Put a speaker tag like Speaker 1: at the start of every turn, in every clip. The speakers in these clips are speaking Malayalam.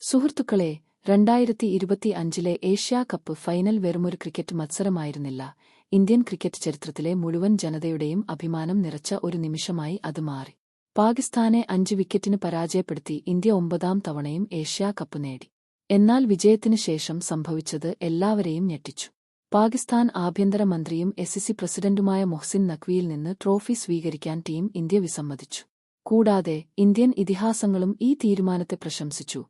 Speaker 1: സുഹൃത്തുക്കളേ, 2025 ഏഷ്യാ കപ്പ് ഫൈനൽ വെറുമൊരു ക്രിക്കറ്റ് മത്സരമായിരുന്നില്ല. ഇന്ത്യൻ ക്രിക്കറ്റ് ചരിത്രത്തിലെ മുഴുവൻ ജനതയുടെയും അഭിമാനം നിറച്ച ഒരു നിമിഷമായി അത് മാറി. പാകിസ്ഥാനെ 5 വിക്കറ്റിന് പരാജയപ്പെടുത്തി ഇന്ത്യ 9ാം തവണയും ഏഷ്യാ കപ്പ് നേടി. എന്നാൽ വിജയത്തിനു ശേഷം സംഭവിച്ചത് എല്ലാവരെയും ഞെട്ടിച്ചു. പാകിസ്ഥാൻ ആഭ്യന്തര മന്ത്രിയും SCC പ്രസിഡന്റുമായ മൊഹ്സിൻ നഖ്വിയിൽ നിന്ന് ട്രോഫി സ്വീകരിക്കാൻ ടീം ഇന്ത്യ വിസമ്മതിച്ചു. കൂടാതെ ഇന്ത്യൻ ഇതിഹാസങ്ങളും ഈ തീരുമാനത്തെ പ്രശംസിച്ചു.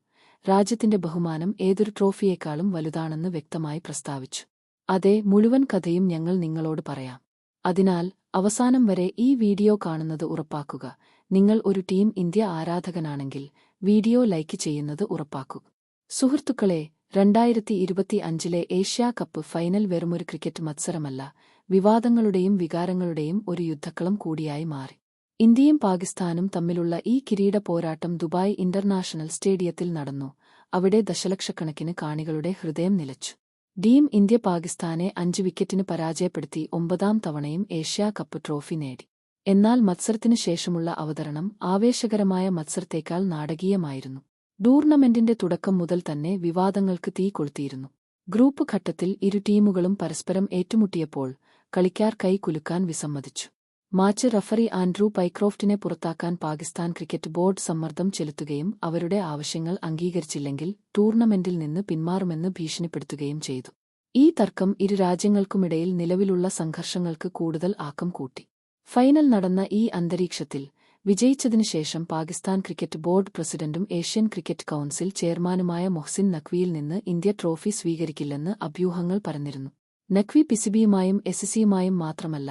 Speaker 1: രാജ്യത്തിന്റെ ബഹുമാനം ഏതൊരു ട്രോഫിയേക്കാളും വലുതാണെന്ന് വ്യക്തമായി പ്രസ്താവിച്ചു. അതെ, മുഴുവൻ കഥയും ഞങ്ങൾ നിങ്ങളോട് പറയാം. അതിനാൽ അവസാനം വരെ ഈ വീഡിയോ കാണുന്നത് ഉറപ്പാക്കുക. നിങ്ങൾ ഒരു ടീം ഇന്ത്യ ആരാധകനാണെങ്കിൽ വീഡിയോ ലൈക്ക് ചെയ്യുന്നത് ഉറപ്പാക്കുക. സുഹൃത്തുക്കളേ, 2025 ഏഷ്യാ കപ്പ് ഫൈനൽ വെറുമൊരു ക്രിക്കറ്റ് മത്സരമല്ല, വിവാദങ്ങളുടെയും വികാരങ്ങളുടെയും ഒരു യുദ്ധക്കളം കൂടിയായി മാറി. ഇന്ത്യയും പാകിസ്ഥാനും തമ്മിലുള്ള ഈ കിരീട പോരാട്ടം ദുബായ് ഇന്റർനാഷണൽ സ്റ്റേഡിയത്തിൽ നടന്നു. അവിടെ ദശലക്ഷക്കണക്കിന് കാണികളുടെ ഹൃദയം നിലച്ചു. ടീം ഇന്ത്യ പാകിസ്ഥാനെ 5 വിക്കറ്റിന് പരാജയപ്പെടുത്തി 9ാം തവണയും ഏഷ്യാ കപ്പ് ട്രോഫി നേടി. എന്നാൽ മത്സരത്തിനു ശേഷമുള്ള അവതരണം ആവേശകരമായ മത്സരത്തേക്കാൾ നാടകീയമായിരുന്നു. ടൂർണമെന്റിന്റെ തുടക്കം മുതൽ തന്നെ വിവാദങ്ങൾക്ക് തീ കൊളുത്തിയിരുന്നു. ഗ്രൂപ്പ് ഘട്ടത്തിൽ ഇരു ടീമുകളും പരസ്പരം ഏറ്റുമുട്ടിയപ്പോൾ കളിക്കാർ കൈ കുലുക്കാൻ വിസമ്മതിച്ചു. മാച്ച് റഫറി ആൻഡ്രൂ പൈക്രോഫ്റ്റിനെ പുറത്താക്കാൻ പാകിസ്ഥാൻ ക്രിക്കറ്റ് ബോർഡ് സമ്മർദ്ദം ചെലുത്തുകയും അവരുടെ ആവശ്യങ്ങൾ അംഗീകരിച്ചില്ലെങ്കിൽ ടൂർണമെന്റിൽ നിന്ന് പിന്മാറുമെന്ന് ഭീഷണിപ്പെടുത്തുകയും ചെയ്തു. ഈ തർക്കം ഇരു രാജ്യങ്ങൾക്കുമിടയിൽ നിലവിലുള്ള സംഘർഷങ്ങൾക്ക് കൂടുതൽ ആക്കം കൂട്ടി. ഫൈനൽ നടന്ന ഈ അന്തരീക്ഷത്തിൽ വിജയിച്ചതിനുശേഷം പാകിസ്ഥാൻ ക്രിക്കറ്റ് ബോർഡ് പ്രസിഡന്റും ഏഷ്യൻ ക്രിക്കറ്റ് കൗൺസിൽ ചെയർമാനുമായ മൊഹ്സിൻ നഖ്വിയിൽ നിന്ന് ഇന്ത്യ ട്രോഫി സ്വീകരിക്കില്ലെന്ന് അഭ്യൂഹങ്ങൾ പരന്നിരുന്നു. നഖ്വി PCBയുമായും SCCയുമായും മാത്രമല്ല,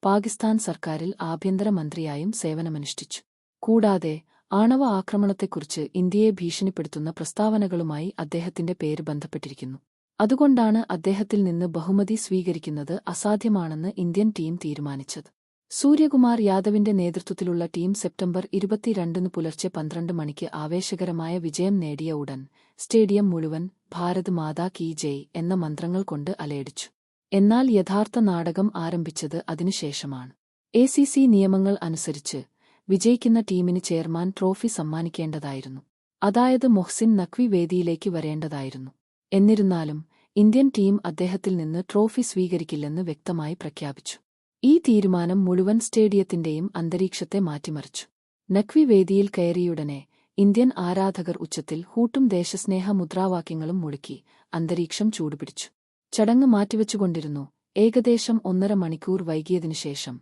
Speaker 1: പാകിസ്ഥാൻ സർക്കാരിൽ ആഭ്യന്തര മന്ത്രിയായും സേവനമനുഷ്ഠിച്ചു. കൂടാതെ ആണവ ആക്രമണത്തെക്കുറിച്ച് ഇന്ത്യയെ ഭീഷണിപ്പെടുത്തുന്ന പ്രസ്താവനകളുമായി അദ്ദേഹത്തിന്റെ പേര് ബന്ധപ്പെട്ടിരിക്കുന്നു. അതുകൊണ്ടാണ് അദ്ദേഹത്തിൽ നിന്ന് ബഹുമതി സ്വീകരിക്കുന്നത് അസാധ്യമാണെന്ന് ഇന്ത്യൻ ടീം തീരുമാനിച്ചത്. സൂര്യകുമാർ യാദവിന്റെ നേതൃത്വത്തിലുള്ള ടീം സെപ്റ്റംബർ 22 പുലർച്ചെ 12 മണിക്ക് ആവേശകരമായ വിജയം നേടിയ ഉടൻ സ്റ്റേഡിയം മുഴുവൻ ഭാരത് മാതാ കീ ജയ് എന്ന മന്ത്രങ്ങൾ കൊണ്ട് അലയടിച്ചു. എന്നാൽ യഥാർത്ഥ നാടകം ആരംഭിച്ചത് അതിനുശേഷമാണ്. ACC നിയമങ്ങൾ അനുസരിച്ച് വിജയിക്കുന്ന ടീമിന് ചെയർമാൻ ട്രോഫി സമ്മാനിക്കേണ്ടതായിരുന്നു. അതായത് മൊഹ്സിൻ നഖ്വി വേദിയിലേക്ക് വരേണ്ടതായിരുന്നു. എന്നിരുന്നാലും ഇന്ത്യൻ ടീം അദ്ദേഹത്തിൽ നിന്ന് ട്രോഫി സ്വീകരിക്കില്ലെന്ന് വ്യക്തമായി പ്രഖ്യാപിച്ചു. ഈ തീരുമാനം മുഴുവൻ സ്റ്റേഡിയത്തിന്റെയും അന്തരീക്ഷത്തെ മാറ്റിമറിച്ചു. നഖ്വി വേദിയിൽ കയറിയുടനെ ഇന്ത്യൻ ആരാധകർ ഉച്ചത്തിൽ ഹൂട്ടും ദേശസ്നേഹ മുദ്രാവാക്യങ്ങളും മുഴക്കി അന്തരീക്ഷം ചൂടുപിടിച്ചു. ചടങ്ങ് മാറ്റിവെച്ചുകൊണ്ടിരുന്നു. ഏകദേശം 1.5 മണിക്കൂർ വൈകിയതിനുശേഷം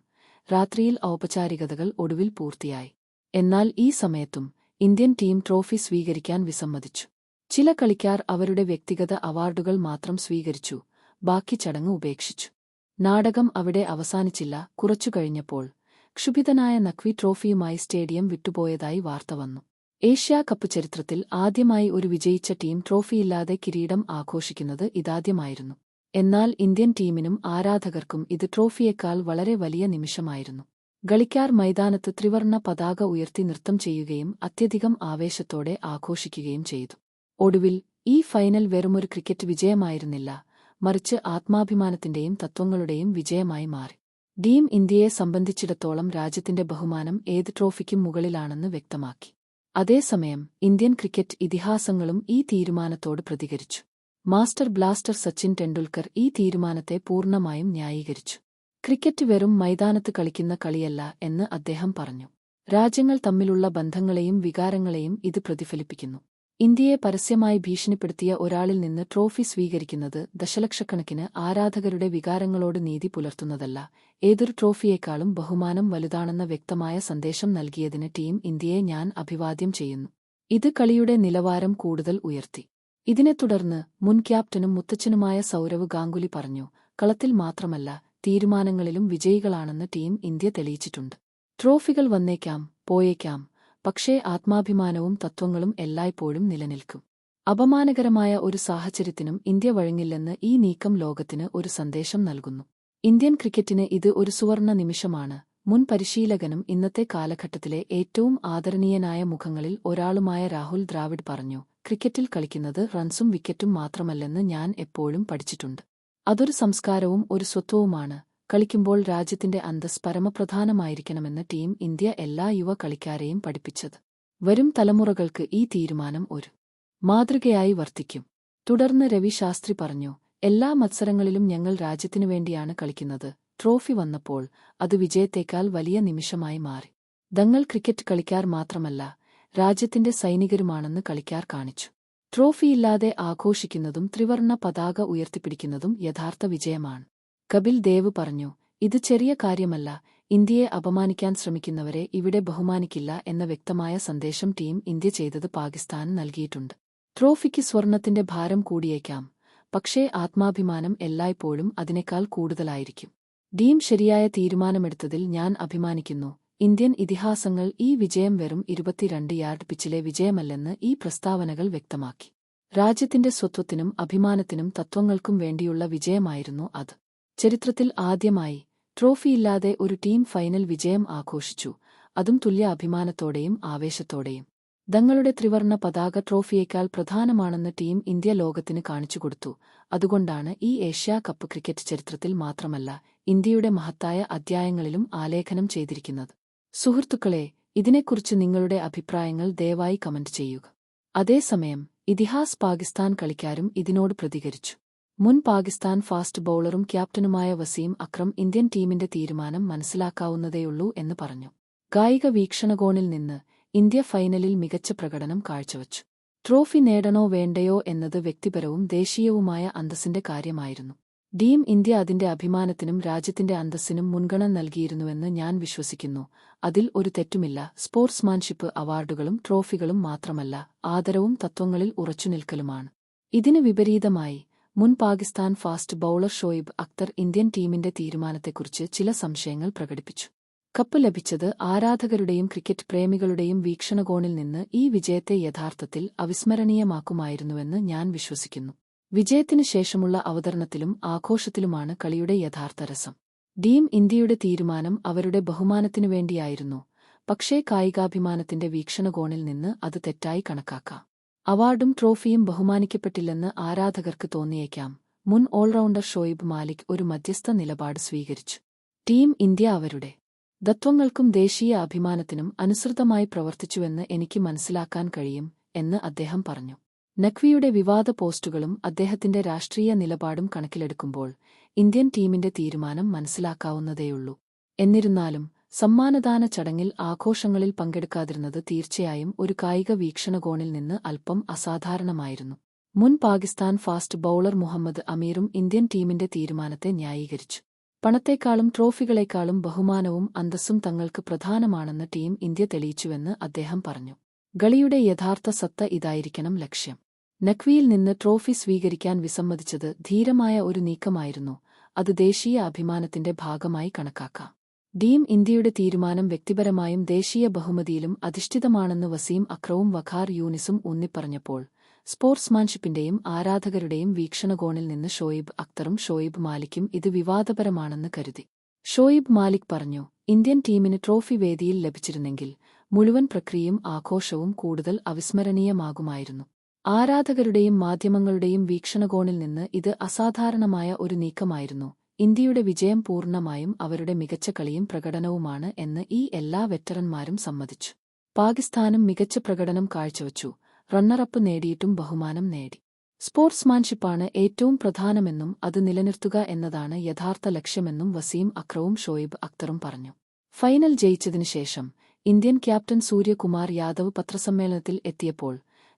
Speaker 1: രാത്രിയിൽ ഔപചാരികതകൾ ഒടുവിൽ പൂർത്തിയായി. എന്നാൽ ഈ സമയത്തും ഇന്ത്യൻ ടീം ട്രോഫി സ്വീകരിക്കാൻ വിസമ്മതിച്ചു. ചില കളിക്കാർ അവരുടെ വ്യക്തിഗത അവാർഡുകൾ മാത്രം സ്വീകരിച്ചു, ബാക്കി ചടങ്ങ് ഉപേക്ഷിച്ചു. നാടകം അവിടെ അവസാനിച്ചില്ല. കുറച്ചു കഴിഞ്ഞപ്പോൾ ക്ഷുഭിതനായ നഖ്വി ട്രോഫിയുമായി സ്റ്റേഡിയം വിട്ടുപോയതായി വാർത്ത വന്നു. ഏഷ്യാ കപ്പ് ചരിത്രത്തിൽ ആദ്യമായി ഒരു വിജയിച്ച ടീം ട്രോഫിയില്ലാതെ കിരീടം ആഘോഷിക്കുന്നത് ഇതാദ്യമായിരുന്നു. എന്നാൽ ഇന്ത്യൻ ടീമിനും ആരാധകർക്കും ഇത് ട്രോഫിയേക്കാൾ വളരെ വലിയ നിമിഷമായിരുന്നു. കളിക്കാർ മൈതാനത്ത് ത്രിവർണ്ണ പതാക ഉയർത്തി നൃത്തം ചെയ്യുകയും അത്യധികം ആവേശത്തോടെ ആഘോഷിക്കുകയും ചെയ്തു. ഒടുവിൽ ഈ ഫൈനൽ വെറുമൊരു ക്രിക്കറ്റ് വിജയമായിരുന്നില്ല, മറിച്ച് ആത്മാഭിമാനത്തിന്റെയും തത്വങ്ങളുടെയും വിജയമായി മാറി. ടീം ഇന്ത്യയെ സംബന്ധിച്ചിടത്തോളം രാജ്യത്തിന്റെ ബഹുമാനം ഏത് ട്രോഫിക്കും മുകളിലാണെന്ന് വ്യക്തമാക്കി. അതേസമയം ഇന്ത്യൻ ക്രിക്കറ്റ് ഇതിഹാസങ്ങളും ഈ തീരുമാനത്തോട് പ്രതികരിച്ചു. മാസ്റ്റർ ബ്ലാസ്റ്റർ സച്ചിൻ ടെണ്ടുൽക്കർ ഈ തീരുമാനത്തെ പൂർണ്ണമായും ന്യായീകരിച്ചു. ക്രിക്കറ്റ് വെറും മൈതാനത്ത് കളിക്കുന്ന കളിയല്ല എന്ന് അദ്ദേഹം പറഞ്ഞു. രാജ്യങ്ങൾ തമ്മിലുള്ള ബന്ധങ്ങളെയും വികാരങ്ങളെയും ഇത് പ്രതിഫലിപ്പിക്കുന്നു. ഇന്ത്യയെ പരസ്യമായി ഭീഷണിപ്പെടുത്തിയ ഒരാളിൽ നിന്ന് ട്രോഫി സ്വീകരിക്കുന്നത് ദശലക്ഷക്കണക്കിന് ആരാധകരുടെ വികാരങ്ങളോട് നീതി പുലർത്തുന്നതല്ല, ഏതൊരു ട്രോഫിയേക്കാളും ബഹുമാനം വലുതാണെന്ന വ്യക്തമായ സന്ദേശം നൽകിയതിന് ടീം ഇന്ത്യയെ ഞാൻ അഭിവാദ്യം ചെയ്യുന്നു. ഇത് കളിയുടെ നിലവാരം കൂടുതൽ ഉയർത്തി. ഇതിനെ തുടർന്ന് മുൻ ക്യാപ്റ്റനും മുത്തച്ഛനുമായ സൗരവ് ഗാംഗുലി പറഞ്ഞു, കളത്തിൽ മാത്രമല്ല തീരുമാനങ്ങളിലും വിജയികളാണെന്ന് ടീം ഇന്ത്യ തെളിയിച്ചിട്ടുണ്ട്. ട്രോഫികൾ വന്നേക്കാം, പോയേക്കാം, പക്ഷേ ആത്മാഭിമാനവും തത്വങ്ങളും എല്ലായ്പ്പോഴും നിലനിൽക്കും. അപമാനകരമായ ഒരു സാഹചര്യത്തിനും ഇന്ത്യ വഴങ്ങില്ലെന്ന് ഈ നീക്കം ലോകത്തിന് ഒരു സന്ദേശം നൽകുന്നു. ഇന്ത്യൻ ക്രിക്കറ്റിന് ഇത് ഒരു സുവർണ്ണ നിമിഷമാണ്. മുൻ പരിശീലകനും ഇന്നത്തെ കാലഘട്ടത്തിലെ ഏറ്റവും ആദരണീയനായ മുഖങ്ങളിൽ ഒരാളുമായ രാഹുൽ ദ്രാവിഡ് പറഞ്ഞു, ക്രിക്കറ്റിൽ കളിക്കുന്നത് റൺസും വിക്കറ്റും മാത്രമല്ലെന്ന് ഞാൻ എപ്പോഴും പഠിച്ചിട്ടുണ്ട്. അതൊരു സംസ്കാരവും ഒരു സ്വത്വവുമാണ്. കളിക്കുമ്പോൾ രാജ്യത്തിന്റെ അന്തസ് പരമപ്രധാനമായിരിക്കണമെന്ന് ടീം ഇന്ത്യ എല്ലാ യുവ കളിക്കാരെയും പഠിപ്പിച്ചത്. വരും തലമുറകൾക്ക് ഈ തീരുമാനം ഒരു മാതൃകയായി വർത്തിക്കും. തുടർന്ന് രവി ശാസ്ത്രി പറഞ്ഞു, എല്ലാ മത്സരങ്ങളിലും ഞങ്ങൾ രാജ്യത്തിനു വേണ്ടിയാണ് കളിക്കുന്നത്. ട്രോഫി വന്നപ്പോൾ അത് വിജയത്തേക്കാൾ വലിയ നിമിഷമായി മാറി. തങ്ങൾ ക്രിക്കറ്റ് കളിക്കാർ മാത്രമല്ല, രാജ്യത്തിന്റെ സൈനികരുമാണെന്ന് കളിക്കാർ കാണിച്ചു. ട്രോഫിയില്ലാതെ ആഘോഷിക്കുന്നതും ത്രിവർണ്ണ പതാക ഉയർത്തിപ്പിടിക്കുന്നതും യഥാർത്ഥ വിജയമാണ്. കപിൽ ദേവ് പറഞ്ഞു, ഇത് ചെറിയ കാര്യമല്ല. ഇന്ത്യയെ അപമാനിക്കാൻ ശ്രമിക്കുന്നവരെ ഇവിടെ ബഹുമാനിക്കില്ല എന്ന വ്യക്തമായ സന്ദേശം ടീം ഇന്ത്യ ചെയ്തത് പാകിസ്ഥാന് നൽകിയിട്ടുണ്ട്. ട്രോഫിക്ക് സ്വർണത്തിന്റെ ഭാരം കൂടിയേക്കാം, പക്ഷേ ആത്മാഭിമാനം എല്ലായ്പ്പോഴും അതിനേക്കാൾ കൂടുതലായിരിക്കും. ടീം ശരിയായ തീരുമാനമെടുത്തതിൽ ഞാൻ അഭിമാനിക്കുന്നു. ഇന്ത്യൻ ഇതിഹാസങ്ങൾ ഈ വിജയം വെറും 22 യാർഡ് പിച്ചിലെ വിജയമല്ലെന്ന് ഈ പ്രസ്താവനകൾ വ്യക്തമാക്കി. രാജ്യത്തിന്റെ സ്വത്വത്തിനും അഭിമാനത്തിനും തത്വങ്ങൾക്കും വേണ്ടിയുള്ള വിജയമായിരുന്നു അത്. ചരിത്രത്തിൽ ആദ്യമായി ട്രോഫിയില്ലാതെ ഒരു ടീം ഫൈനൽ വിജയം ആഘോഷിച്ചു, അതും തുല്യ അഭിമാനത്തോടെയും ആവേശത്തോടെയും. തങ്ങളുടെ ത്രിവർണ്ണ പതാക ട്രോഫിയേക്കാൾ പ്രധാനമാണെന്ന് ടീം ഇന്ത്യ ലോകത്തിന് കാണിച്ചുകൊടുത്തു. അതുകൊണ്ടാണ് ഈ ഏഷ്യാ കപ്പ് ക്രിക്കറ്റ് ചരിത്രത്തിൽ മാത്രമല്ല, ഇന്ത്യയുടെ മഹത്തായ അധ്യായങ്ങളിലും ആലേഖനം ചെയ്തിരിക്കുന്നത്. സുഹൃത്തുക്കളെ, ഇതിനെക്കുറിച്ച് നിങ്ങളുടെ അഭിപ്രായങ്ങൾ ദയവായി കമന്റ് ചെയ്യുക. അതേസമയം ഇതിഹാസ് പാകിസ്ഥാൻ കളിക്കാരും ഇതിനോട് പ്രതികരിച്ചു. മുൻ പാകിസ്ഥാൻ ഫാസ്റ്റ് ബൌളറും ക്യാപ്റ്റനുമായ വസീം അക്രം ഇന്ത്യൻ ടീമിന്റെ തീരുമാനം മനസ്സിലാക്കാവുന്നതേയുള്ളൂ എന്ന് പറഞ്ഞു. കായിക വീക്ഷണകോണിൽ നിന്ന് ഇന്ത്യ ഫൈനലിൽ മികച്ച പ്രകടനം കാഴ്ചവച്ചു. ട്രോഫി നേടണോ വേണ്ടയോ എന്നത് വ്യക്തിപരവും ദേശീയവുമായ അന്തസ്സിന്റെ കാര്യമായിരുന്നു. ടീം ഇന്ത്യ അതിന്റെ അഭിമാനത്തിനും രാജ്യത്തിന്റെ അന്തസ്സിനും മുൻഗണന നൽകിയിരുന്നുവെന്ന് ഞാൻ വിശ്വസിക്കുന്നു. അതിൽ ഒരു തെറ്റുമില്ല. സ്പോർട്സ്മാൻഷിപ്പ് അവാർഡുകളും ട്രോഫികളും മാത്രമല്ല, ആദരവും തത്വങ്ങളിൽ ഉറച്ചുനിൽക്കലുമാണ്. ഇതിന് വിപരീതമായി മുൻ Pakistan fast bowler Shoaib Akhtar Indian ടീമിന്റെ തീരുമാനത്തെക്കുറിച്ച് ചില സംശയങ്ങൾ പ്രകടിപ്പിച്ചു. കപ്പ് ലഭിച്ചത് ആരാധകരുടെയും ക്രിക്കറ്റ് പ്രേമികളുടെയും വീക്ഷണകോണിൽ നിന്ന് ഈ വിജയത്തെ യഥാർത്ഥത്തിൽ അവിസ്മരണീയമാക്കുമായിരുന്നുവെന്ന് ഞാൻ വിശ്വസിക്കുന്നു. വിജയത്തിനു ശേഷമുള്ള അവതരണത്തിലും ആഘോഷത്തിലുമാണ് കളിയുടെ യഥാർത്ഥ രസം. ടീം ഇന്ത്യയുടെ തീരുമാനം അവരുടെ ബഹുമാനത്തിനു വേണ്ടിയായിരുന്നു, പക്ഷേ കായികാഭിമാനത്തിന്റെ വീക്ഷണകോണിൽ നിന്ന് അത് തെറ്റായി കണക്കാക്കാം. അവാർഡും ട്രോഫിയും ബഹുമാനിക്കപ്പെട്ടില്ലെന്ന് ആരാധകർക്ക് തോന്നിയേക്കാം. മുൻ ഓൾറൗണ്ടർ ഷോയിബ് മാലിക് ഒരു മധ്യസ്ഥ നിലപാട് സ്വീകരിച്ചു. ടീം ഇന്ത്യ അവരുടെ തത്വങ്ങൾക്കും ദേശീയ അഭിമാനത്തിനും അനുസൃതമായി പ്രവർത്തിച്ചുവെന്ന് എനിക്ക് മനസ്സിലാക്കാൻ കഴിയും എന്ന് അദ്ദേഹം പറഞ്ഞു. നഖ്വിയുടെ വിവാദ പോസ്റ്റുകളും അദ്ദേഹത്തിന്റെ രാഷ്ട്രീയ നിലപാടും കണക്കിലെടുക്കുമ്പോൾ ഇന്ത്യൻ ടീമിന്റെ തീരുമാനം മനസ്സിലാക്കാവുന്നതേയുള്ളൂ. എന്നിരുന്നാലും സമ്മാനദാന ചടങ്ങിൽ ആഘോഷങ്ങളിൽ പങ്കെടുക്കാതിരുന്നത് തീർച്ചയായും ഒരു കായിക വീക്ഷണകോണിൽ നിന്ന് അല്പം അസാധാരണമായിരുന്നു. മുൻ പാകിസ്ഥാൻ ഫാസ്റ്റ് ബൌളർ മുഹമ്മദ് അമീറും ഇന്ത്യൻ ടീമിന്റെ തീരുമാനത്തെ ന്യായീകരിച്ചു. പണത്തേക്കാളും ട്രോഫികളേക്കാളും ബഹുമാനവും അന്തസ്സും തങ്ങൾക്ക് പ്രധാനമാണെന്ന് ടീം ഇന്ത്യ തെളിയിച്ചുവെന്ന് അദ്ദേഹം പറഞ്ഞു. കളിയുടെ യഥാർത്ഥ സത്ത ഇതായിരിക്കണം ലക്ഷ്യം. നഖ്വിയിൽ നിന്ന് ട്രോഫി സ്വീകരിക്കാൻ വിസമ്മതിച്ചത് ധീരമായ ഒരു നീക്കമായിരുന്നു. അത് ദേശീയ അഭിമാനത്തിന്റെ ഭാഗമായി കണക്കാക്കാം. ടീം ഇന്ത്യയുടെ തീരുമാനം വ്യക്തിപരമായും ദേശീയ ബഹുമതിയിലും അധിഷ്ഠിതമാണെന്ന് വസീം അക്രവും വഖാർ യൂനിസും ഊന്നിപ്പറഞ്ഞപ്പോൾ, സ്പോർട്സ്മാൻഷിപ്പിന്റെയും ആരാധകരുടെയും വീക്ഷണകോണിൽ നിന്ന് ഷോയിബ് അക്തറും ഷോയിബ് മാലിക്കും ഇത് വിവാദപരമാണെന്ന് കരുതി. ഷോയിബ് മാലിക് പറഞ്ഞു, ഇന്ത്യൻ ടീമിന് ട്രോഫി വേദിയിൽ ലഭിച്ചിരുന്നെങ്കിൽ മുഴുവൻ പ്രക്രിയയും ആഘോഷവും കൂടുതൽ അവിസ്മരണീയമാകുമായിരുന്നു. ആരാധകരുടെയും മാധ്യമങ്ങളുടെയും വീക്ഷണകോണിൽ നിന്ന് ഇത് അസാധാരണമായ ഒരു നീക്കമായിരുന്നു. ഇന്ത്യയുടെ വിജയം പൂർണ്ണമായും അവരുടെ മികച്ച കളിയും പ്രകടനവുമാണ് എന്ന് ഈ എല്ലാ വെറ്ററന്മാരും സമ്മതിച്ചു. പാകിസ്ഥാനും മികച്ച പ്രകടനം കാഴ്ചവച്ചു. റണ്ണറപ്പ് നേടിയിട്ടും ബഹുമാനം നേടി. സ്പോർട്സ്മാൻഷിപ്പാണ് ഏറ്റവും പ്രധാനമെന്നും അത് നിലനിർത്തുക എന്നതാണ് യഥാർത്ഥ ലക്ഷ്യമെന്നും വസീം അക്രവും ഷോയിബ് അക്തറും പറഞ്ഞു. ഫൈനൽ ജയിച്ചതിനുശേഷം ഇന്ത്യൻ ക്യാപ്റ്റൻ സൂര്യകുമാർ യാദവ് പത്രസമ്മേളനത്തിൽ എത്തിയപ്പോൾ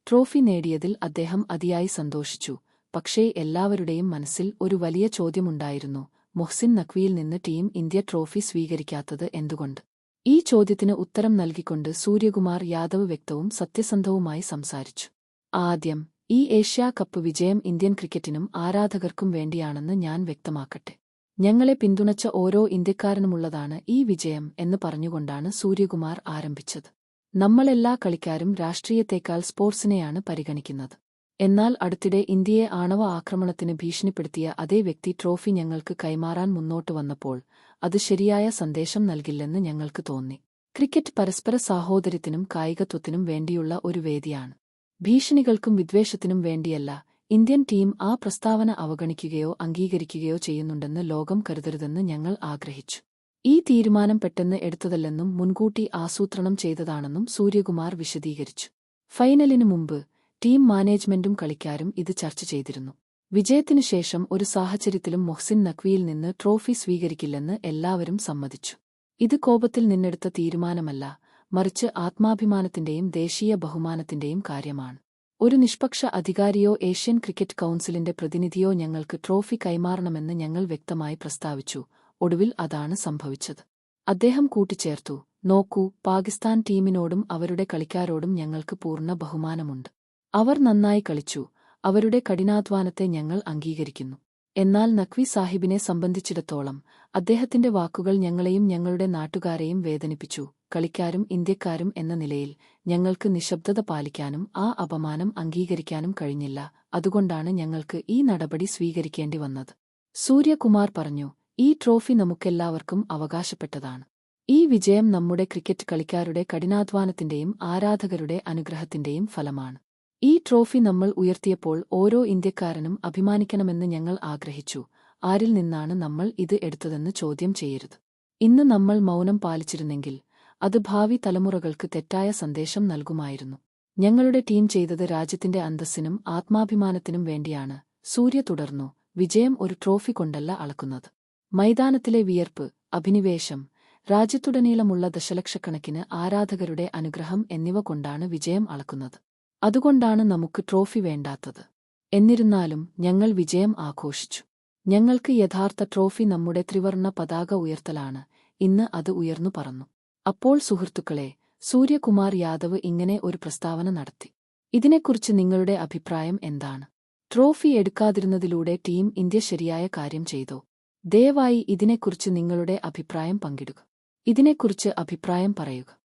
Speaker 1: ട്രോഫി നേടിയതിൽ അദ്ദേഹം അതിയായി സന്തോഷിച്ചു. പക്ഷേ എല്ലാവരുടെയും മനസ്സിൽ ഒരു വലിയ ചോദ്യമുണ്ടായിരുന്നു: മൊഹ്സിൻ നഖ്വിയിൽ നിന്ന് ടീം ഇന്ത്യ ട്രോഫി സ്വീകരിക്കാത്തത് എന്തുകൊണ്ട്? ഈ ചോദ്യത്തിന് ഉത്തരം നൽകിക്കൊണ്ട് സൂര്യകുമാർ യാദവ് വ്യക്തവും സത്യസന്ധവുമായി സംസാരിച്ചു. ആദ്യം, ഈ ഏഷ്യാ കപ്പ് വിജയം ഇന്ത്യൻ ക്രിക്കറ്റിനും ആരാധകർക്കും വേണ്ടിയാണെന്ന് ഞാൻ വ്യക്തമാക്കട്ടെ. ഞങ്ങളെ പിന്തുണച്ച ഓരോ ഇന്ത്യക്കാരനുമുള്ളതാണ് ഈ വിജയം എന്ന് പറഞ്ഞുകൊണ്ടാണ് സൂര്യകുമാർ ആരംഭിച്ചത്. നമ്മളെല്ലാ കളിക്കാരും രാഷ്ട്രീയത്തേക്കാൾ സ്പോർട്സിനെയാണ് പരിഗണിക്കുന്നത്. എന്നാൽ അടുത്തിടെ ഇന്ത്യയെ ആണവ ആക്രമണത്തിന് ഭീഷണിപ്പെടുത്തിയ അതേ വ്യക്തി ട്രോഫി ഞങ്ങൾക്ക് കൈമാറാൻ മുന്നോട്ട് വന്നപ്പോൾ അത് ശരിയായ സന്ദേശം നൽകില്ലെന്ന് ഞങ്ങൾക്ക് തോന്നി. ക്രിക്കറ്റ് പരസ്പര സാഹോദര്യത്തിനും കായികത്വത്തിനും വേണ്ടിയുള്ള ഒരു വേദിയാണ്. ഭീഷണികൾക്കും വിദ്വേഷത്തിനും വേണ്ടിയല്ല. ഇന്ത്യൻ ടീം ആ പ്രസ്താവന അവഗണിക്കുകയോ അംഗീകരിക്കുകയോ ചെയ്യുന്നുണ്ടെന്ന് ലോകം കരുതരുതെന്ന് ഞങ്ങൾ ആഗ്രഹിച്ചു. ഈ തീരുമാനം പെട്ടെന്ന് എടുത്തതല്ലെന്നും മുൻകൂട്ടി ആസൂത്രണം ചെയ്തതാണെന്നും സൂര്യകുമാർ വിശദീകരിച്ചു. ഫൈനലിനു മുമ്പ് ടീം മാനേജ്മെന്റും കളിക്കാരും ഇത് ചർച്ച ചെയ്തിരുന്നു. വിജയത്തിനു ശേഷം ഒരു സാഹചര്യത്തിലും മൊഹ്സിൻ നഖ്വിയിൽ നിന്ന് ട്രോഫി സ്വീകരിക്കില്ലെന്ന് എല്ലാവരും സമ്മതിച്ചു. ഇത് കോപത്തിൽ നിന്നെടുത്ത തീരുമാനമല്ല, മറിച്ച് ആത്മാഭിമാനത്തിന്റെയും ദേശീയ ബഹുമാനത്തിന്റെയും കാര്യമാണ്. ഒരു നിഷ്പക്ഷ അധികാരിയോ ഏഷ്യൻ ക്രിക്കറ്റ് കൗൺസിലിന്റെ പ്രതിനിധിയോ ഞങ്ങൾക്ക് ട്രോഫി കൈമാറണമെന്ന് ഞങ്ങൾ വ്യക്തമായി പ്രസ്താവിച്ചു. ഒടുവിൽ അതാണ് സംഭവിച്ചത്. അദ്ദേഹം കൂട്ടിച്ചേർത്തു, നോക്കൂ, പാകിസ്ഥാൻ ടീമിനോടും അവരുടെ കളിക്കാരോടും ഞങ്ങൾക്ക് പൂർണ്ണ ബഹുമാനമുണ്ട്. അവർ നന്നായി കളിച്ചു. അവരുടെ കഠിനാധ്വാനത്തെ ഞങ്ങൾ അംഗീകരിക്കുന്നു. എന്നാൽ നഖ്വി സാഹിബിനെ സംബന്ധിച്ചിടത്തോളം അദ്ദേഹത്തിന്റെ വാക്കുകൾ ഞങ്ങളെയും ഞങ്ങളുടെ നാട്ടുകാരെയും വേദനിപ്പിച്ചു. കളിക്കാരും ഇന്ത്യക്കാരും എന്ന നിലയിൽ ഞങ്ങൾക്ക് നിശബ്ദത പാലിക്കാനും ആ അപമാനം അംഗീകരിക്കാനും കഴിഞ്ഞില്ല. അതുകൊണ്ടാണ് ഞങ്ങൾക്ക് ഈ നടപടി സ്വീകരിക്കേണ്ടി വന്നത്. സൂര്യകുമാർ പറഞ്ഞു, ഈ ട്രോഫി നമുക്കെല്ലാവർക്കും അവകാശപ്പെട്ടതാണ്. ഈ വിജയം നമ്മുടെ ക്രിക്കറ്റ് കളിക്കാരുടെ കഠിനാധ്വാനത്തിന്റെയും ആരാധകരുടെ അനുഗ്രഹത്തിന്റെയും ഫലമാണ്. ഈ ട്രോഫി നമ്മൾ ഉയർത്തിയപ്പോൾ ഓരോ ഇന്ത്യക്കാരനും അഭിമാനിക്കണമെന്ന് ഞങ്ങൾ ആഗ്രഹിച്ചു. ആരിൽ നിന്നാണ് നമ്മൾ ഇത് എടുത്തതെന്ന് ചോദ്യം ചെയ്യരുത്. ഇന്ന് നമ്മൾ മൗനം പാലിച്ചിരുന്നെങ്കിൽ അത് ഭാവി തലമുറകൾക്ക് തെറ്റായ സന്ദേശം നൽകുമായിരുന്നു. ഞങ്ങളുടെ ടീം ചെയ്തത് രാജ്യത്തിന്റെ അന്തസ്സിനും ആത്മാഭിമാനത്തിനും വേണ്ടിയാണ്. സൂര്യ തുടർന്നു, വിജയം ഒരു ട്രോഫി കൊണ്ടല്ല അളക്കുന്നത്. മൈതാനത്തിലെ വിയർപ്പ്, അഭിനിവേശം, രാജ്യത്തുടനീളമുള്ള ദശലക്ഷക്കണക്കിന് ആരാധകരുടെ അനുഗ്രഹം എന്നിവ കൊണ്ടാണ് വിജയം അളക്കുന്നത്. അതുകൊണ്ടാണ് നമുക്ക് ട്രോഫി വേണ്ടാത്തത്. എന്നിരുന്നാലും ഞങ്ങൾ വിജയം ആഘോഷിച്ചു. ഞങ്ങൾക്ക് യഥാർത്ഥ ട്രോഫി നമ്മുടെ ത്രിവർണ്ണ പതാക ഉയർത്തലാണ്. ഇന്ന് അത് ഉയർന്നു പറന്നു. അപ്പോൾ സുഹൃത്തുക്കളെ, സൂര്യകുമാർ യാദവ് ഇങ്ങനെ ഒരു പ്രസ്താവന നടത്തി. ഇതിനെക്കുറിച്ച് നിങ്ങളുടെ അഭിപ്രായം എന്താണ്? ട്രോഫി എടുക്കാതിരുന്നതിലൂടെ ടീം ഇന്ത്യ ശരിയായ കാര്യം ചെയ്തോ? ദയവായി ഇതിനെക്കുറിച്ച് നിങ്ങളുടെ അഭിപ്രായം പങ്കിടുക. ഇതിനെക്കുറിച്ച് അഭിപ്രായം പറയുക.